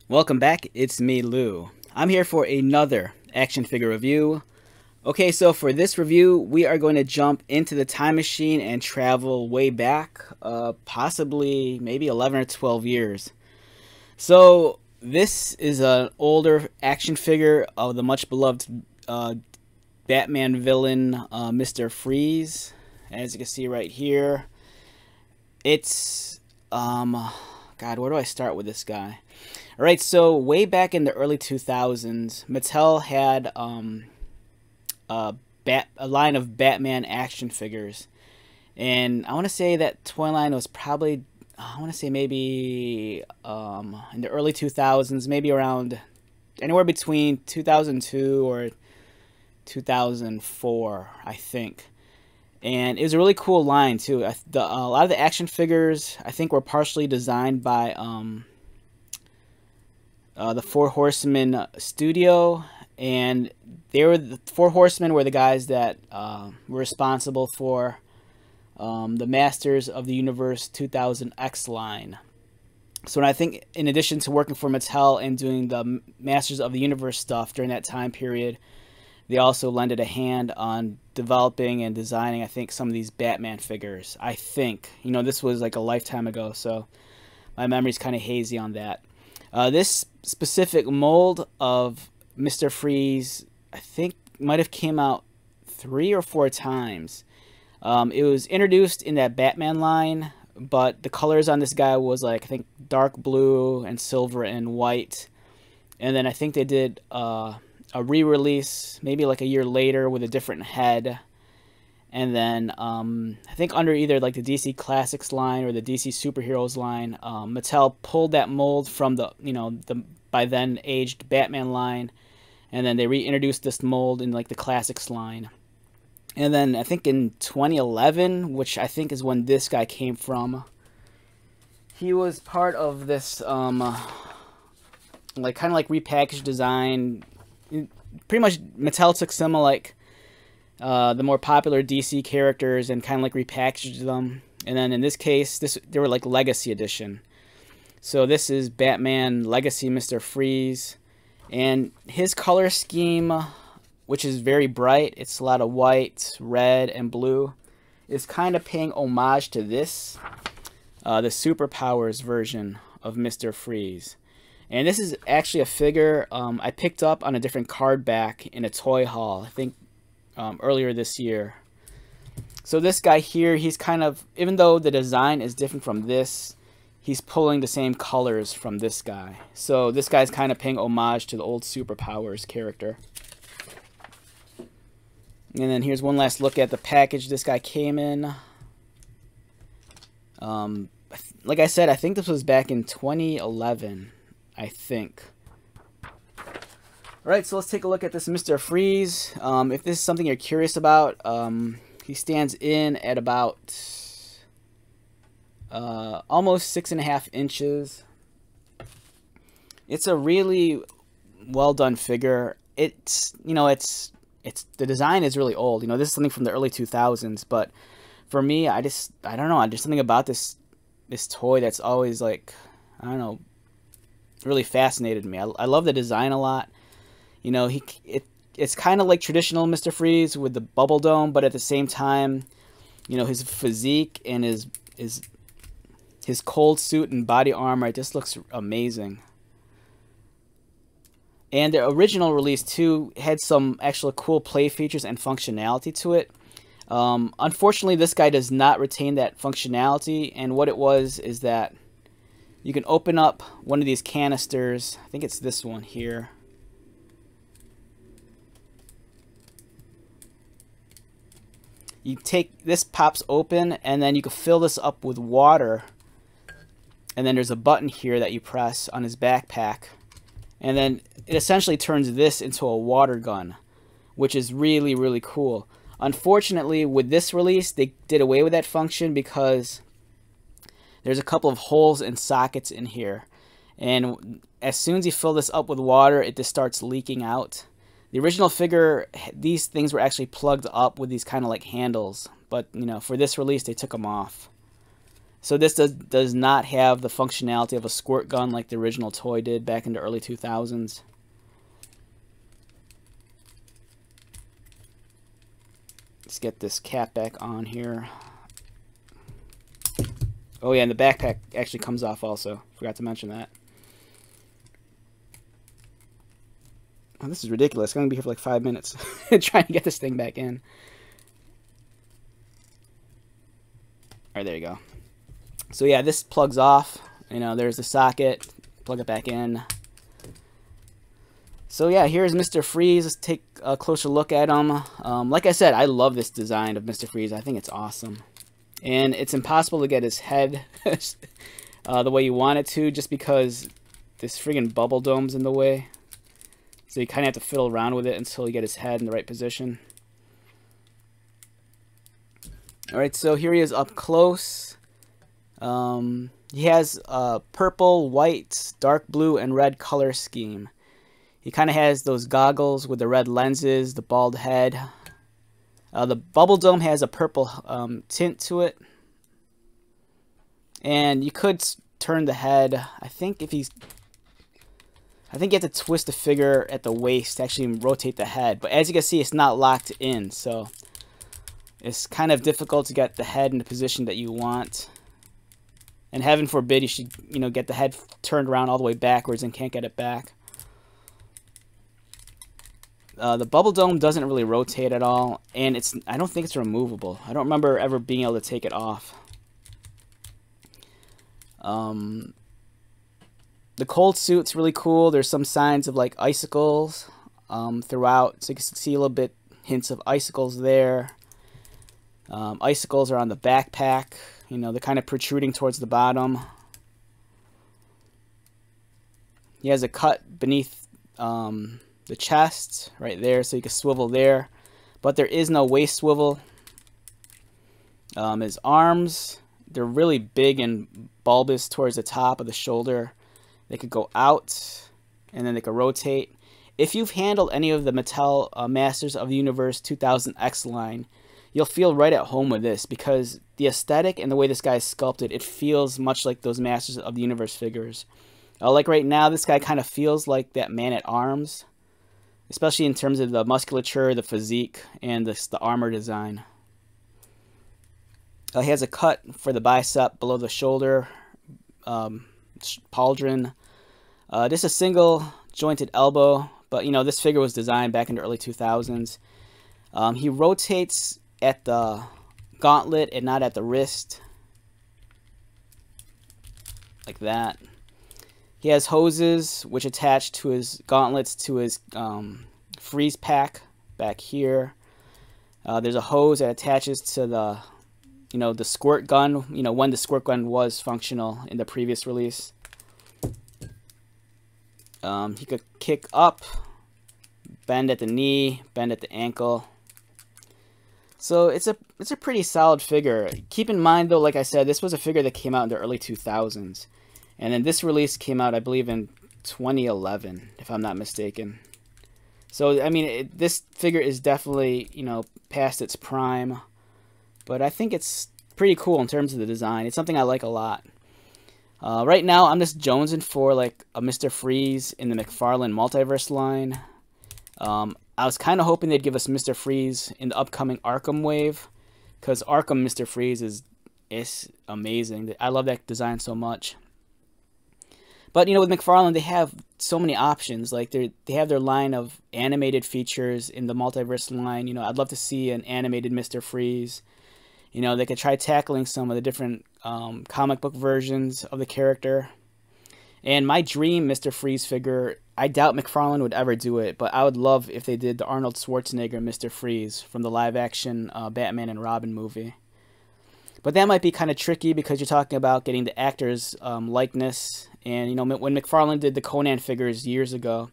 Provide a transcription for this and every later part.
Welcome back, it's me, Lou. I'm here for another action figure review. Okay, so for this review, we are going to jump into the time machine and travel way back, possibly maybe 11 or 12 years. So this is an older action figure of the much beloved Batman villain, Mr. Freeze. As you can see right here, it's, God, where do I start with this guy? Alright, so way back in the early 2000s, Mattel had a line of Batman action figures. And I want to say that toy line was probably, I want to say maybe in the early 2000s, maybe around anywhere between 2002 or 2004, I think. And it was a really cool line, too. A lot of the action figures, I think, were partially designed by the Four Horsemen studio, and the Four Horsemen were the guys that were responsible for the Masters of the Universe 2000 X line. So I think in addition to working for Mattel and doing the Masters of the Universe stuff during that time period, they also lended a hand on developing and designing, I think, some of these Batman figures. I think. You know, this was like a lifetime ago, so my memory's kind of hazy on that. This specific mold of Mr. Freeze, I think, might have came out 3 or 4 times. It was introduced in that Batman line, but the colors on this guy was like, I think, dark blue and silver and white. And then I think they did a re-release maybe like a year later with a different head. And then I think under either like the DC Classics line or the DC Superheroes line, Mattel pulled that mold from the by then aged Batman line, and then they reintroduced this mold in like the Classics line. And then I think in 2011, which I think is when this guy came from, he was part of this like kind of like repackaged design. Pretty much Mattel took some of like the more popular DC characters and kind of like repackaged them. And then in this case, they were like Legacy Edition. So this is Batman Legacy Mr. Freeze. And his color scheme, which is very bright, it's a lot of white, red, and blue, is kind of paying homage to this, the Superpowers version of Mr. Freeze. And this is actually a figure I picked up on a different card back in a toy haul, I think earlier this year. So this guy here, he's kind of, even though the design is different from this, he's pulling the same colors from this guy. So this guy's kind of paying homage to the old Superpowers character. And then here's one last look at the package this guy came in. Like I said, I think this was back in 2011, I think. Alright, so let's take a look at this Mr. Freeze. If this is something you're curious about, he stands in at about almost 6.5 inches. It's a really well done figure. It's the design is really old. You know, this is something from the early 2000s, but for me, I don't know, there's something about this toy that's always like, I don't know, really fascinated me. I love the design a lot. You know, it's kind of like traditional Mr. Freeze with the bubble dome, but at the same time, you know, his physique and his cold suit and body armor, it just looks amazing. And the original release too had some actual cool play features and functionality to it. Unfortunately, this guy does not retain that functionality, and what it was is that you can open up one of these canisters. I think it's this one here. You take this, pops open, and then you can fill this up with water. And then there's a button here that you press on his backpack. And then it essentially turns this into a water gun, which is really, really cool. Unfortunately, with this release, they did away with that function because there's a couple of holes and sockets in here. And as soon as you fill this up with water, it just starts leaking out. The original figure, these things were actually plugged up with these kind of like handles. But, you know, for this release, they took them off. So this does not have the functionality of a squirt gun like the original toy did back in the early 2000s. Let's get this cap back on here. Oh yeah, and the backpack actually comes off also. Forgot to mention that. Oh, this is ridiculous. I'm going to be here for like 5 minutes trying to get this thing back in. Alright, there you go. So yeah, this plugs off. You know, there's the socket. Plug it back in. So yeah, here's Mr. Freeze. Let's take a closer look at him. Like I said, I love this design of Mr. Freeze. I think it's awesome. And it's impossible to get his head the way you want it to, just because this friggin' bubble dome's in the way. So you kind of have to fiddle around with it until you get his head in the right position. Alright, so here he is up close. He has a purple, white, dark blue, and red color scheme. He kind of has those goggles with the red lenses, the bald head. The bubble dome has a purple tint to it. And you could turn the head. I think you have to twist the figure at the waist to actually rotate the head. But as you can see, it's not locked in, so it's kind of difficult to get the head in the position that you want. And heaven forbid you should, get the head turned around all the way backwards and can't get it back. The bubble dome doesn't really rotate at all, and I don't think it's removable. I don't remember ever being able to take it off. The cold suit's really cool. There's some signs of like icicles throughout, so you can see a little bit hints of icicles there. Icicles are on the backpack. They're kind of protruding towards the bottom. He has a cut beneath the chest right there, so you can swivel there, but there is no waist swivel. His arms, they're really big and bulbous towards the top of the shoulder. They could go out and then they could rotate. If you've handled any of the Mattel Masters of the Universe 2000X line, you'll feel right at home with this, because the aesthetic and the way this guy is sculpted, it feels much like those Masters of the Universe figures. Like right now, this guy kind of feels like that Man-at-Arms, especially in terms of the musculature, the physique, and the armor design. He has a cut for the bicep below the shoulder, pauldron. Just a single jointed elbow, but this figure was designed back in the early 2000s. He rotates at the gauntlet and not at the wrist, like that. He has hoses which attach to his gauntlets to his freeze pack back here. There's a hose that attaches to the the squirt gun, when the squirt gun was functional in the previous release. He could kick up, bend at the knee, bend at the ankle. So it's a pretty solid figure. Keep in mind though, like I said, this was a figure that came out in the early 2000s. And then this release came out, I believe, in 2011, if I'm not mistaken. So, I mean, this figure is definitely, past its prime. But I think it's pretty cool in terms of the design. It's something I like a lot. Right now, I'm just jonesing for, like, a Mr. Freeze in the McFarlane Multiverse line. I was kind of hoping they'd give us Mr. Freeze in the upcoming Arkham wave, because Arkham Mr. Freeze is amazing. I love that design so much. But, with McFarlane, they have so many options. Like, they have their line of animated features in the Multiverse line. I'd love to see an animated Mr. Freeze. They could try tackling some of the different comic book versions of the character. And my dream Mr. Freeze figure, I doubt McFarlane would ever do it, but I would love if they did the Arnold Schwarzenegger Mr. Freeze from the live-action Batman and Robin movie. But that might be kind of tricky, because you're talking about getting the actor's likeness. And, when McFarlane did the Conan figures years ago,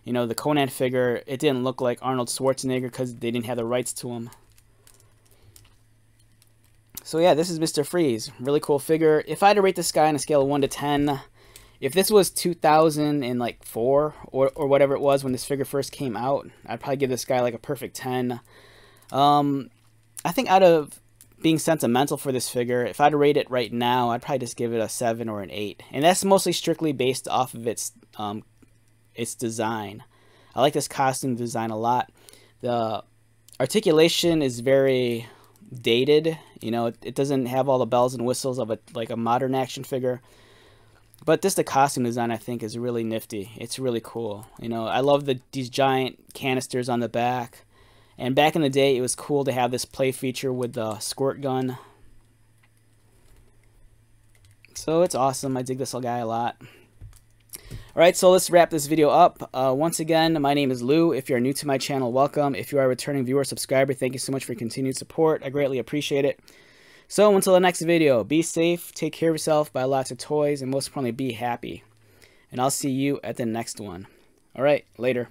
the Conan figure, it didn't look like Arnold Schwarzenegger because they didn't have the rights to him. So yeah, this is Mr. Freeze. Really cool figure. If I had to rate this guy on a scale of 1 to 10, if this was 2004 or whatever it was when this figure first came out, I'd probably give this guy like a perfect 10. I think out of being sentimental for this figure, if I'd rate it right now, I'd probably just give it a 7 or an 8. And that's mostly strictly based off of its design. I like this costume design a lot. The articulation is very dated. You know, it doesn't have all the bells and whistles of like a modern action figure. But just the costume design, I think, is really nifty. It's really cool. You know, I love these giant canisters on the back. And back in the day, it was cool to have this play feature with the squirt gun. So it's awesome. I dig this little guy a lot. Alright, so let's wrap this video up. Once again, my name is Lou. If you're new to my channel, welcome. If you are a returning viewer, subscriber, thank you so much for your continued support. I greatly appreciate it. So until the next video, be safe, take care of yourself, buy lots of toys, and most importantly, be happy. And I'll see you at the next one. Alright, later.